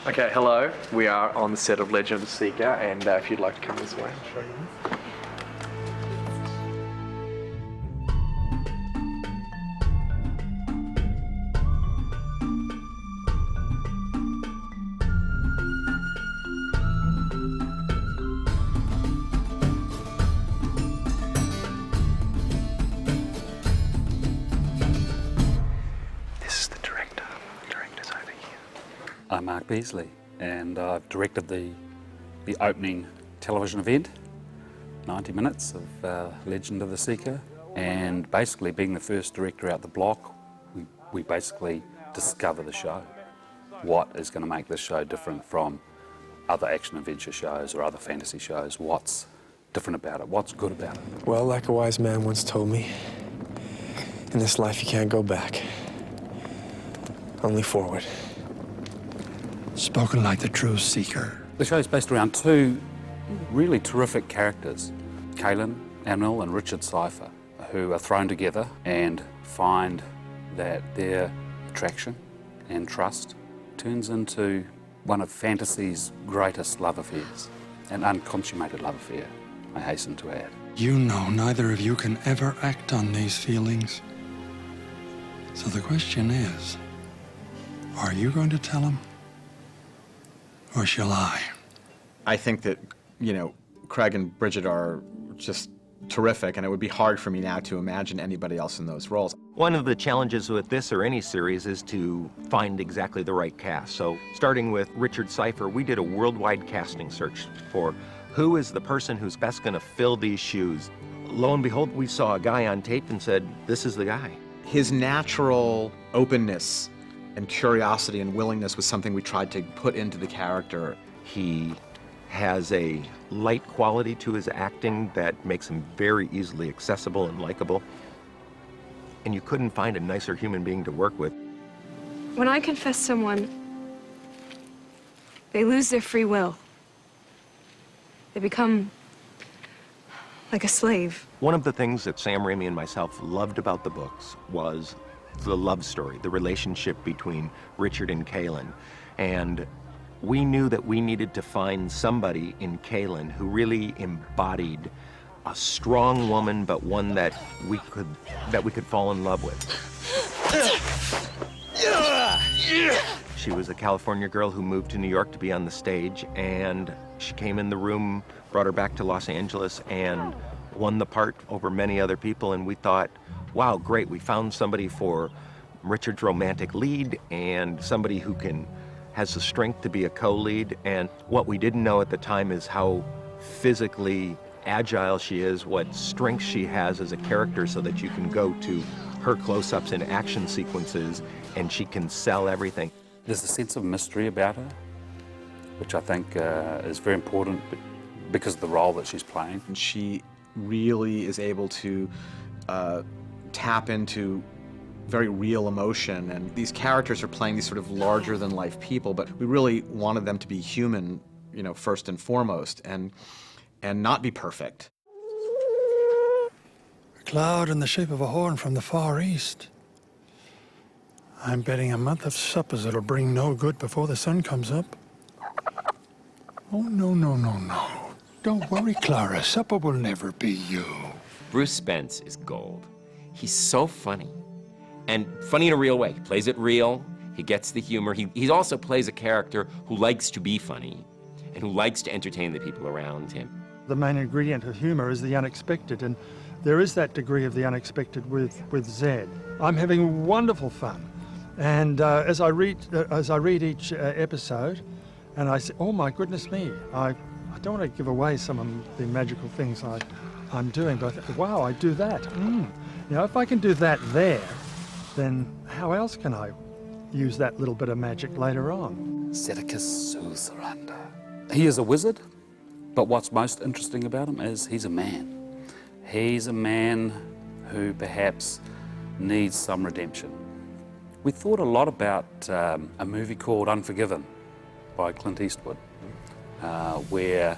Okay, hello. We are on the set of Legend of the Seeker, and if you'd like to come this way, I'll show you. This is the director. The director's over here. I'm Mark Beasley, and I've directed the opening television event, 90 minutes of Legend of the Seeker, and basically being the first director out the block, we basically discover the show. What is going to make this show different from other action-adventure shows or other fantasy shows? What's different about it? What's good about it? Well, like a wise man once told me, in this life you can't go back, only forward. Spoken like the true seeker. The show is based around two really terrific characters, Kahlan Amnell and Richard Cypher, who are thrown together and find that their attraction and trust turns into one of fantasy's greatest love affairs, an unconsummated love affair, I hasten to add. You know neither of you can ever act on these feelings. So the question is, are you going to tell him? Or shall I? I think that, you know, Craig and Bridget are just terrific, and it would be hard for me now to imagine anybody else in those roles. One of the challenges with this or any series is to find exactly the right cast. So starting with Richard Cypher, we did a worldwide casting search for who is the person who's best going to fill these shoes. Lo and behold, we saw a guy on tape and said, this is the guy. His natural openness and curiosity and willingness was something we tried to put into the character. He has a light quality to his acting that makes him very easily accessible and likable. And you couldn't find a nicer human being to work with. When I confess someone, they lose their free will. They become like a slave. One of the things that Sam Raimi and myself loved about the books was the love story, the relationship between Richard and Kahlan. And we knew that we needed to find somebody in Kahlan who really embodied a strong woman, but one that we could fall in love with. She was a California girl who moved to New York to be on the stage, and she came in the room, brought her back to Los Angeles, and won the part over many other people. And we thought, wow, great, we found somebody for Richard's romantic lead and somebody who has the strength to be a co-lead. And what we didn't know at the time is how physically agile she is, what strength she has as a character, so that you can go to her close-ups and action sequences and she can sell everything. There's a sense of mystery about her, which I think is very important because of the role that she's playing. And she really is able to tap into very real emotion, and these characters are playing these sort of larger-than-life people, but we really wanted them to be human, you know, first and foremost, and not be perfect. A cloud in the shape of a horn from the Far East. I'm betting a month of suppers that'll bring no good before the sun comes up. Oh, no, no, no, no. Don't worry, Clara. Supper will never be you. Bruce Spence is gold. He's so funny. And funny in a real way. He plays it real. He gets the humor. He also plays a character who likes to be funny and who likes to entertain the people around him. The main ingredient of humor is the unexpected, and there is that degree of the unexpected with Zedd. I'm having wonderful fun. And as I read each episode, and I say, oh my goodness me, I don't want to give away some of the magical things I'm doing, but I think, wow, I do that. You know, if I can do that there, then how else can I use that little bit of magic later on? Sedicus Suzerander. He is a wizard, but what's most interesting about him is he's a man. He's a man who perhaps needs some redemption. We thought a lot about a movie called Unforgiven by Clint Eastwood, where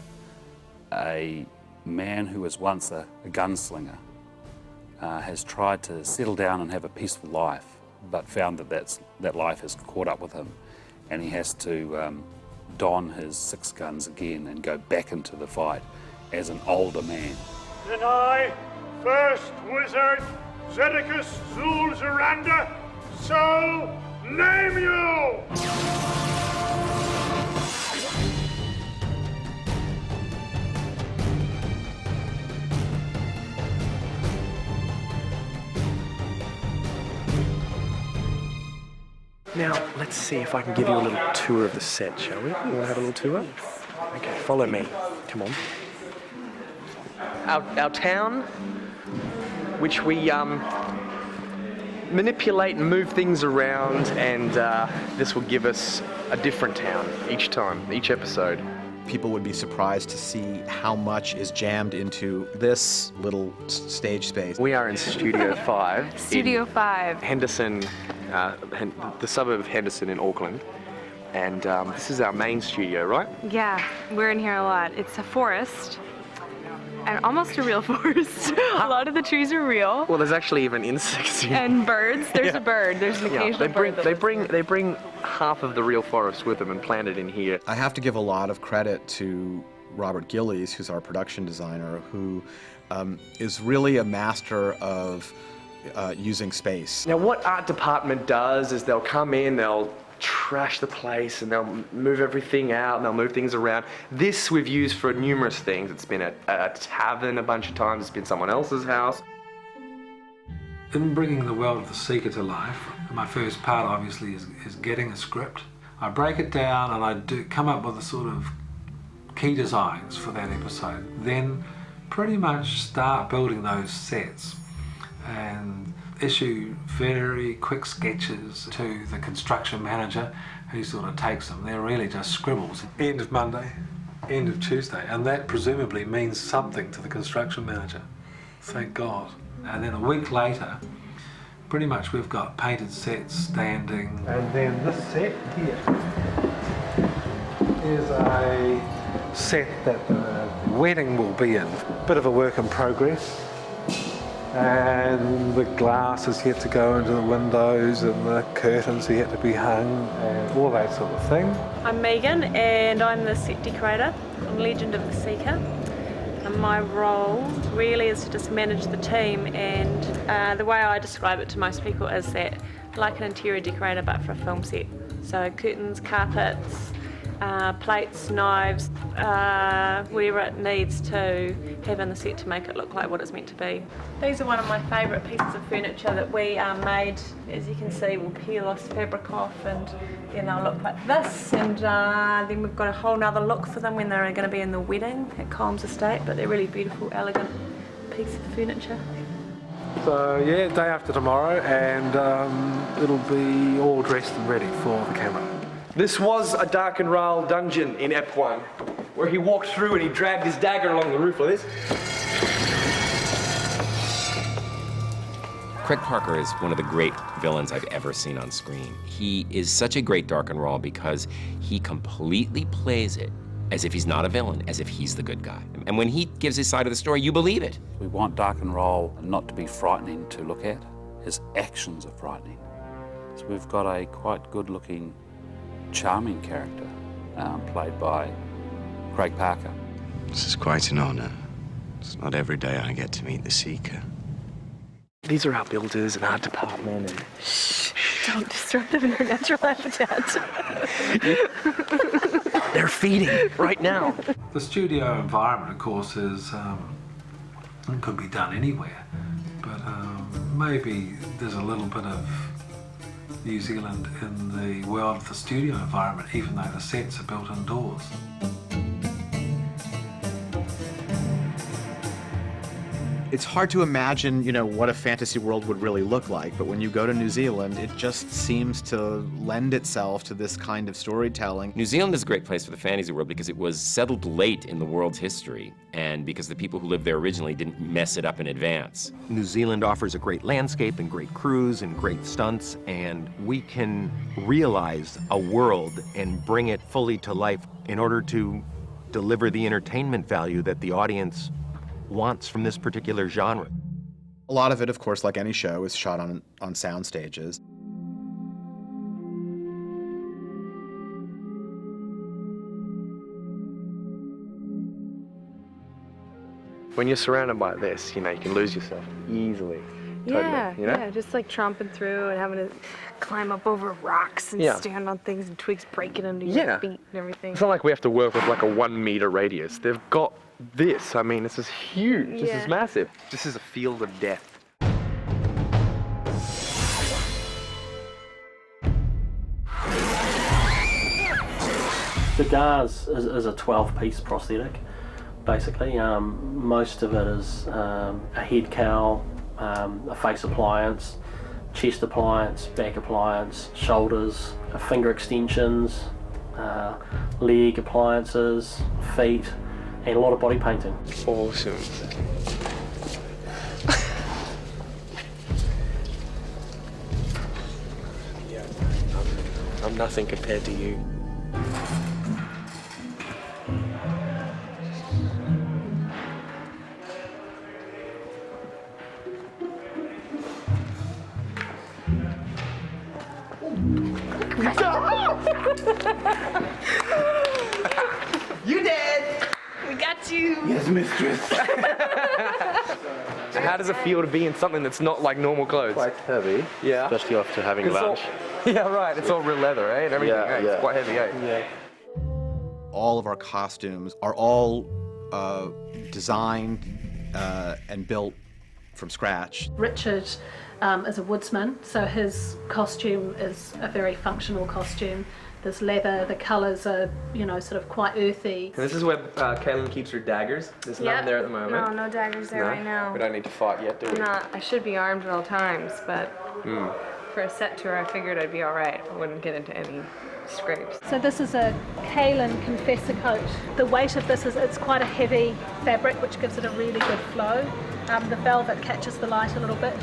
a man who was once a gunslinger has tried to settle down and have a peaceful life, but found that that life has caught up with him, and he has to don his 6 guns again and go back into the fight as an older man. Then I, First Wizard Zedd Zulzaranda, so name you! Now, let's see if I can give you a little tour of the set, shall we? You want to have a little tour? Okay, follow me. Come on. Our town, which we manipulate and move things around, and this will give us a different town each time, each episode. People would be surprised to see how much is jammed into this little stage space. We are in Studio 5. Studio 5. Henderson, the suburb of Henderson in Auckland. And this is our main studio, right? Yeah, we're in here a lot. It's a forest. And almost a real forest. A lot of the trees are real. Well, there's actually even insects here. And birds. There's a bird. There's an occasional bird. They bring half of the real forest with them and plant it in here. I have to give a lot of credit to Robert Gillies, who's our production designer, who is really a master of using space. Now, what art department does is they'll come in, they'll trash the place, and they'll move everything out, and they'll move things around. This we've used for numerous things. It's been a tavern a bunch of times. It's been someone else's house. In bringing the world of the Seeker to life, my first part obviously is getting a script. I break it down and I do come up with the sort of key designs for that episode. Then pretty much start building those sets and issue very quick sketches to the construction manager, who sort of takes them. They're really just scribbles. End of Monday, end of Tuesday, and that presumably means something to the construction manager. Thank God. And then a week later, pretty much we've got painted sets standing. And then this set here is a set that the wedding will be in. Bit of a work in progress. And the glass is yet to go into the windows, and the curtains are yet to be hung, and all that sort of thing. I'm Megan, and I'm the set decorator on Legend of the Seeker. And my role really is to just manage the team, and the way I describe it to most people is that like an interior decorator but for a film set. So curtains, carpets, plates, knives, whatever it needs to have in the set to make it look like what it's meant to be. These are one of my favourite pieces of furniture that we made. As you can see, we'll peel this fabric off and then they'll look like this, and then we've got a whole nother look for them when they're going to be in the wedding at Colmes Estate, but they're really beautiful, elegant piece of furniture. So yeah, day after tomorrow, and it'll be all dressed and ready for the camera. This was a Darken Rahl dungeon in Ep 1, where he walked through and he dragged his dagger along the roof like this. Craig Parker is one of the great villains I've ever seen on screen. He is such a great Darken Rahl because he completely plays it as if he's not a villain, as if he's the good guy. And when he gives his side of the story, you believe it. We want Darken Rahl not to be frightening to look at. His actions are frightening. So we've got a quite good-looking, charming character played by Craig Parker. This is quite an honour. It's not every day I get to meet the Seeker. These are our builders and art department. And Don't disrupt them in their natural habitat. they're feeding right now. The studio environment, of course, is could be done anywhere, but maybe there's a little bit of New Zealand in the world of the studio environment, even though the sets are built indoors. It's hard to imagine, what a fantasy world would really look like, but when you go to New Zealand, it just seems to lend itself to this kind of storytelling. New Zealand is a great place for the fantasy world because it was settled late in the world's history, and because the people who lived there originally didn't mess it up in advance. New Zealand offers a great landscape and great crews and great stunts, and we can realize a world and bring it fully to life in order to deliver the entertainment value that the audience wants from this particular genre. A lot of it, of course, like any show, is shot on sound stages. When you're surrounded by this, you know, you can lose yourself easily. Totally, Yeah, you know? yeah, just like tromping through and having to climb up over rocks and Yeah. stand on things and twigs breaking under Yeah. your feet and everything. It's not like we have to work with like a 1 meter radius. They've got this. I mean, this is huge. This Yeah. is massive. This is a field of death. The Gars is a 12-piece prosthetic, basically. Most of it is a head cowl, a face appliance, chest appliance, back appliance, shoulders, finger extensions, leg appliances, feet, and a lot of body painting. Awesome. I'm nothing compared to you. You did! We got you! Yes, mistress. So how does it feel to be in something that's not like normal clothes? Quite heavy. Yeah. Especially after having It's all- lunch. Yeah, right. It's all real leather, eh? And everything. Yeah, eh? yeah. It's quite heavy, eh? Yeah. All of our costumes are all designed and built from scratch. Richard is a woodsman, so his costume is a very functional costume. There's leather, the colours are, you know, sort of quite earthy. And this is where Kahlan keeps her daggers. There's none there at the moment. No, no daggers there right now. We don't need to fight yet, do we? I should be armed at all times, but for a set tour, I figured I'd be all right. I wouldn't get into any scrapes. So this is a Kahlan confessor coat. The weight of this is, it's quite a heavy fabric, which gives it a really good flow. The velvet catches the light a little bit.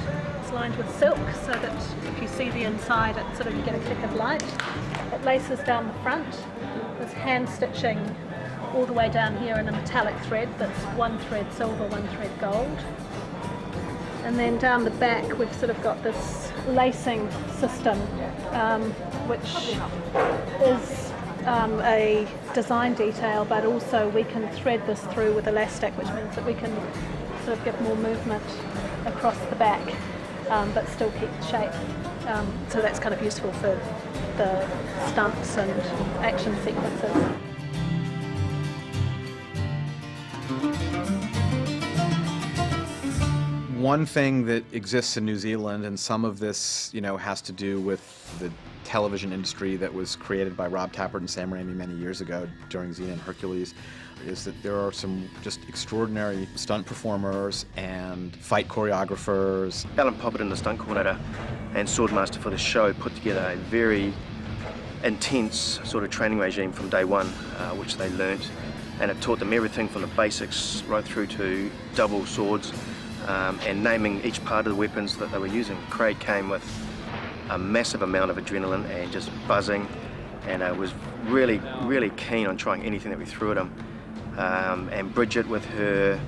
It's lined with silk, so that if you see the inside, it sort of, you get a kick of light. It laces down the front. There's hand stitching all the way down here in a metallic thread that's one thread silver, one thread gold. And then down the back, we've sort of got this lacing system, which is a design detail, but also we can thread this through with elastic, which means that we can sort of give more movement across the back, but still keep the shape. So that's kind of useful for the stunts and action sequences. One thing that exists in New Zealand, and some of this, you know, has to do with the television industry that was created by Rob Tappert and Sam Raimi many years ago during Xena and Hercules, is that there are some just extraordinary stunt performers and fight choreographers. Alan Popperton, the stunt coordinator and swordmaster for the show, put together a very intense sort of training regime from day one, which they learnt, and it taught them everything from the basics right through to double swords, and naming each part of the weapons that they were using. Craig came with a massive amount of adrenaline and just buzzing, and was really, really keen on trying anything that we threw at him. And Bridget, with her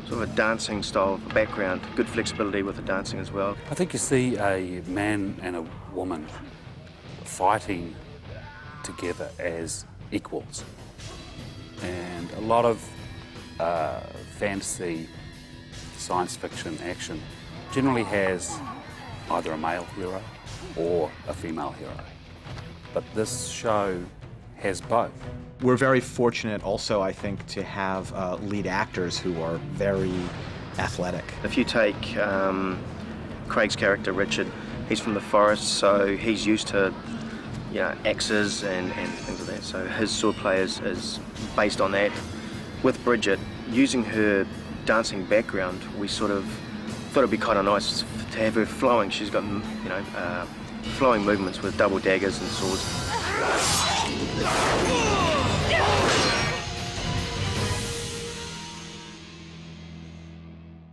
sort of a dancing style background, good flexibility with the dancing as well. I think you see a man and a woman fighting together as equals. And a lot of fantasy, science fiction, action generally has either a male hero or a female hero. But this show has both. We're very fortunate also, I think, to have lead actors who are very athletic. If you take Craig's character, Richard, he's from the forest, so he's used to, you know, axes and things like that. So his sword play is based on that. With Bridget, using her dancing background, we sort of thought it'd be kind of nice to have her flowing. She's got, you know, flowing movements with double daggers and swords.